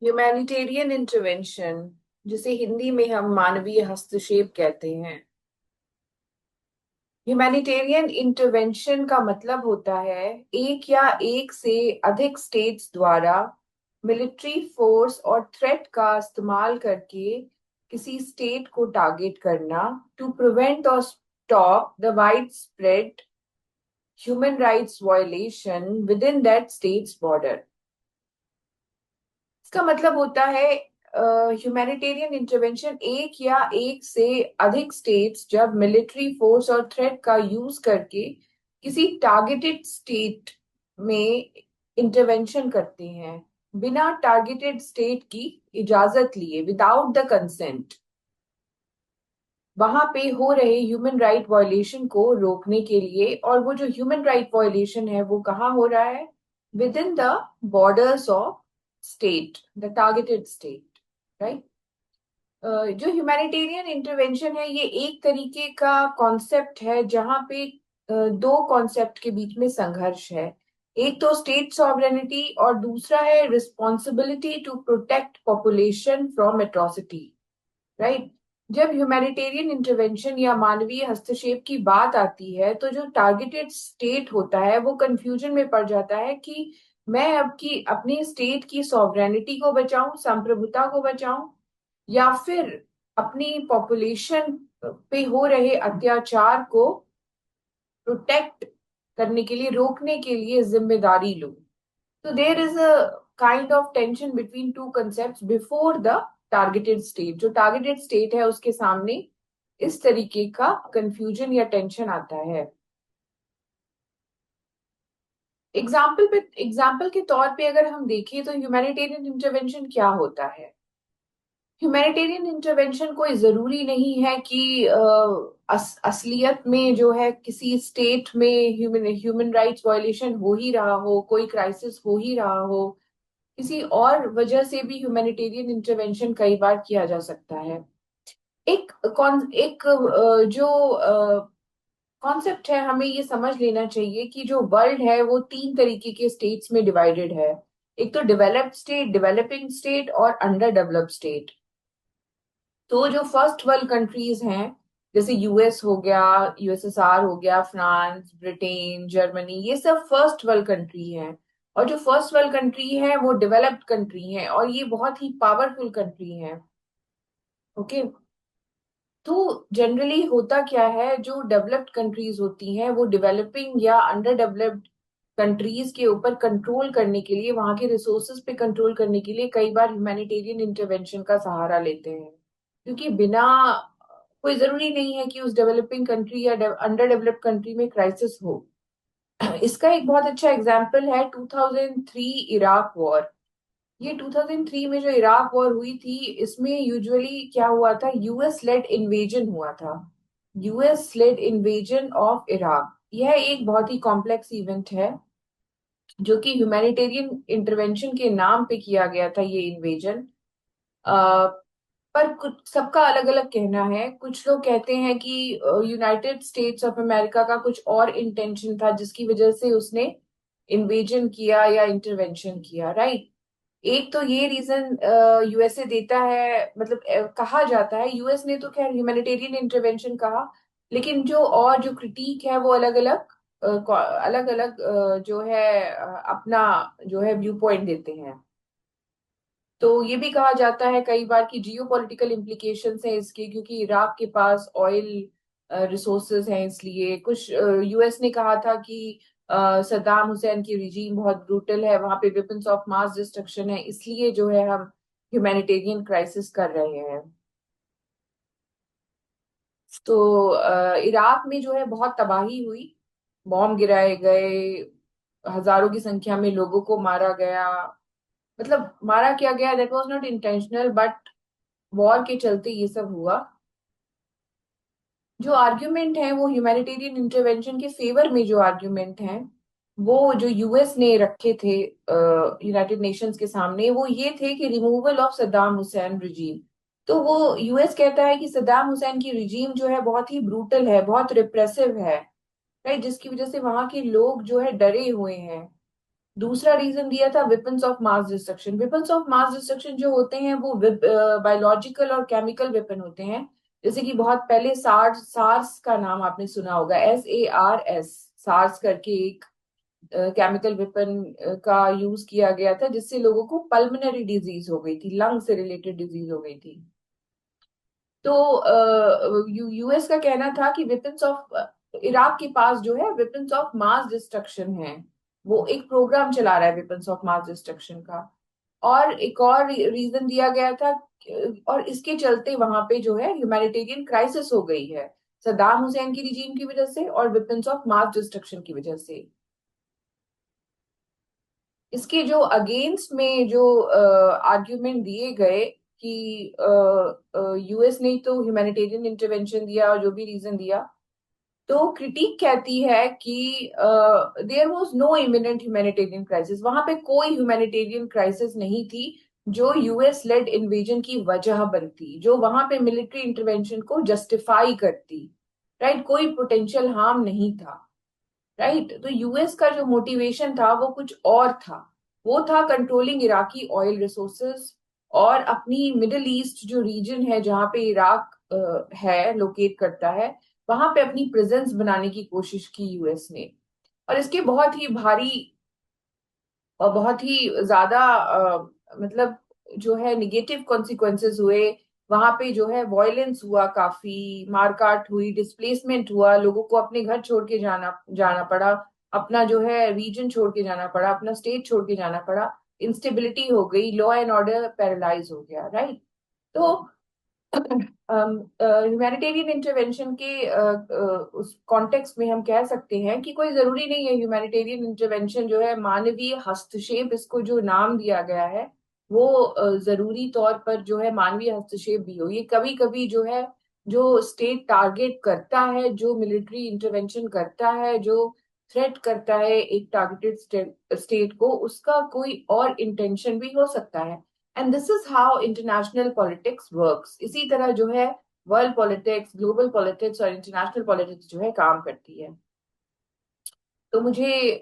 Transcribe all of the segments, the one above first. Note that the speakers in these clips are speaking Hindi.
ह्यूमैनिटेरियन इंटरवेंशन, जिसे हिंदी में हम मानवीय हस्तक्षेप कहते हैं। ह्यूमैनिटेरियन इंटरवेंशन का मतलब होता है एक या एक से अधिक स्टेट्स द्वारा मिलिट्री फोर्स और थ्रेट का इस्तेमाल करके किसी स्टेट को टारगेट करना टू प्रिवेंट और stop the wide spread human rights violation with in that states border. इसका मतलब होता है ह्यूमैनिटेरियन इंटरवेंशन एक या एक से अधिक स्टेट्स जब मिलिट्री फोर्स और थ्रेट का यूज करके किसी टारगेटेड स्टेट में इंटरवेंशन करते हैं बिना टारगेटेड स्टेट की इजाजत लिए, विदाउट द कंसेंट, वहां पे हो रहे ह्यूमन राइट वायलेशन को रोकने के लिए। और वो जो ह्यूमन राइट वायलेशन है वो कहाँ हो रहा है? With in the borders of state, the targeted state, right. जो ह्यूमैनिटेरियन इंटरवेंशन है ये एक तरीके का कॉन्सेप्ट है जहां पे दो कॉन्सेप्ट के बीच में संघर्ष है। एक तो स्टेट सॉवरेनिटी और दूसरा है responsibility to protect population from atrocity, right. जब ह्यूमैनिटेरियन इंटरवेंशन या मानवीय हस्तक्षेप की बात आती है तो जो टारगेटेड स्टेट होता है वो कंफ्यूजन में पड़ जाता है कि मैं अब की अपनी स्टेट की सॉवरेनिटी को बचाऊं, संप्रभुता को बचाऊं, या फिर अपनी पॉपुलेशन पे हो रहे अत्याचार को प्रोटेक्ट करने के लिए, रोकने के लिए जिम्मेदारी लूं। तो there is a kind of tension between two concepts before the targeted state. जो टारगेटेड स्टेट है उसके सामने इस तरीके का कंफ्यूजन या टेंशन आता है। एग्जाम्पल के तौर पे अगर हम देखें तो ह्यूमैनिटेरियन इंटरवेंशन क्या होता है? ह्यूमैनिटेरियन इंटरवेंशन कोई जरूरी नहीं है कि असलियत में जो है किसी स्टेट में ह्यूमन राइट्स वायलेशन हो ही रहा हो, कोई क्राइसिस हो ही रहा हो। किसी और वजह से भी ह्यूमैनिटेरियन इंटरवेंशन कई बार किया जा सकता है। जो कॉन्सेप्ट है, हमें ये समझ लेना चाहिए कि जो वर्ल्ड है वो तीन तरीके के स्टेट्स में डिवाइडेड है। एक तो डेवलप्ड स्टेट, डेवलपिंग स्टेट और अंडर डेवलप्ड स्टेट। तो जो फर्स्ट वर्ल्ड कंट्रीज हैं, जैसे यूएस हो गया, यूएसएसआर हो गया, फ्रांस, ब्रिटेन, जर्मनी, ये सब फर्स्ट वर्ल्ड कंट्री हैं। और जो फर्स्ट वर्ल्ड कंट्री है वो डेवलप्ड कंट्री है और ये बहुत ही पावरफुल कंट्री है। ओके। तो जनरली होता क्या है, जो डेवलप्ड कंट्रीज होती हैं वो डेवलपिंग या अंडर डेवलप्ड कंट्रीज के ऊपर कंट्रोल करने के लिए, वहां के रिसोर्सेज पे कंट्रोल करने के लिए कई बार ह्यूमैनिटेरियन इंटरवेंशन का सहारा लेते हैं। क्योंकि बिना, कोई जरूरी नहीं है कि उस डेवलपिंग कंट्री या अंडर डेवलप्ड कंट्री में क्राइसिस हो। इसका एक बहुत अच्छा एग्जांपल है 2003 इराक वॉर। ये 2003 में जो इराक वॉर हुई थी, इसमें यूजुअली क्या हुआ था, यूएस लेड इन्वेजन हुआ था। US led invasion of Iraq, यह एक बहुत ही कॉम्प्लेक्स इवेंट है जो कि ह्यूमैनिटेरियन इंटरवेंशन के नाम पे किया गया था, ये इन्वेजन। पर कुछ सबका अलग अलग कहना है। कुछ लोग कहते हैं कि यूनाइटेड स्टेट्स ऑफ अमेरिका का कुछ और इंटेंशन था जिसकी वजह से उसने इन्वेजन किया या इंटरवेंशन किया, राइट। एक तो ये रीजन यूएसए देता है, मतलब कहा जाता है। यूएस ने तो खैर ह्यूमैनिटेरियन इंटरवेंशन कहा, लेकिन जो क्रिटिक है वो अलग अलग अलग अलग जो है अपना जो है व्यू पॉइंट देते हैं। तो ये भी कहा जाता है कई बार कि जियो पॉलिटिकल इम्प्लीकेशंस है इसके, क्योंकि इराक के पास ऑयल रिसोर्सेज हैं। इसलिए कुछ यूएस ने कहा था कि सद्दाम हुसैन की रिजीम बहुत ब्रूटल है, वहां पे वेपन्स ऑफ मास डिस्ट्रक्शन है, इसलिए जो है हम ह्यूमैनिटेरियन क्राइसिस कर रहे हैं। तो इराक में जो है बहुत तबाही हुई, बॉम्ब गिराए गए, हजारों की संख्या में लोगों को मारा गया। मतलब मारा क्या गया, that was not intentional, but war के चलते ये सब हुआ। जो आर्ग्यूमेंट है वो ह्यूमैनिटेरियन इंटरवेंशन के फेवर में, जो आर्ग्यूमेंट हैं वो जो यूएस ने रखे थे यूनाइटेड नेशंस के सामने, वो ये थे कि removal of Saddam Hussain regime. तो वो यूएस कहता है कि सद्दाम हुसैन की रिजीम जो है बहुत ही ब्रूटल है, बहुत रिप्रेसिव है, राइट, जिसकी वजह से वहां के लोग जो है डरे हुए हैं। दूसरा रीजन दिया था weapons of mass destruction. Weapons of mass destruction जो होते हैं वो बायोलॉजिकल और केमिकल वेपन होते हैं। जैसे कि बहुत पहले सार्स सार्स का नाम आपने सुना होगा, SARS, सार्स करके एक केमिकल वेपन का यूज किया गया था, जिससे लोगों को पल्मोनरी डिजीज हो गई थी, लंग से रिलेटेड डिजीज हो गई थी। तो यूएस का कहना था कि वेपन्स ऑफ इराक के पास जो है वेपन्स ऑफ मास डिस्ट्रक्शन है, वो एक प्रोग्राम चला रहा है वेपन्स ऑफ मास डिस्ट्रक्शन का। और एक और रीजन दिया गया था और इसके चलते वहां पे जो है ह्यूमैनिटेरियन क्राइसिस हो गई है, सद्दाम हुसैन की रिजीम की वजह से और वेपन्स ऑफ मास डिस्ट्रक्शन की वजह से। इसके जो अगेंस्ट में जो आर्ग्यूमेंट दिए गए कि यूएस ने तो ह्यूमैनिटेरियन इंटरवेंशन दिया और जो भी रीजन दिया, तो क्रिटिक कहती है कि there was no imminent humanitarian crisis, वहां पे कोई ह्यूमैनिटेरियन क्राइसिस नहीं थी जो यूएस लेड इन्वेजन की वजह बनती, जो वहां पे मिलिट्री इंटरवेंशन को जस्टिफाई करती। राइट, कोई पोटेंशियल हार्म नहीं था। राइट, तो यूएस का जो मोटिवेशन था वो कुछ और था। वो था कंट्रोलिंग इराकी ऑयल रिसोर्सेज और अपनी मिडिल ईस्ट जो रीजन है जहां पे इराक है लोकेट करता है, वहां पे अपनी प्रेजेंस बनाने की कोशिश की यूएस ने। और इसके बहुत ही भारी और बहुत ही ज्यादा मतलब जो है निगेटिव कॉन्सिक्वेंसेस हुए। वहां पे जो है वॉयलेंस हुआ, काफी मारकाट हुई, डिस्प्लेसमेंट हुआ, लोगों को अपने घर छोड़ के जाना जाना पड़ा, अपना जो है रीजन छोड़ के जाना पड़ा, अपना स्टेट छोड़ के जाना पड़ा, इंस्टेबिलिटी हो गई, लॉ एंड ऑर्डर पैरालाइज हो गया। राइट, तो ह्यूमैनिटेरियन इंटरवेंशन के उस कॉन्टेक्स्ट में हम कह सकते हैं कि कोई जरूरी नहीं है ह्यूमैनिटेरियन इंटरवेंशन जो है मानवीय हस्तक्षेप, इसको जो नाम दिया गया है वो जरूरी तौर पर जो है मानवीय हस्तक्षेप भी हो। ये कभी कभी जो है जो स्टेट टारगेट करता है, जो मिलिट्री इंटरवेंशन करता है, जो थ्रेट करता है एक टारगेटेड स्टेट को, उसका कोई और इंटेंशन भी हो सकता है। And this is how international politics works. इसी तरह जो है वर्ल्ड पॉलिटिक्स, ग्लोबल पॉलिटिक्स और इंटरनेशनल पॉलिटिक्स जो है काम करती है। तो मुझे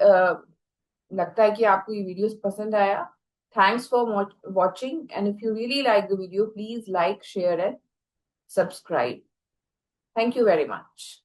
लगता है कि आपको ये वीडियो पसंद आया। Thanks for watching, and if you really like the video please like, share and subscribe. Thank you very much.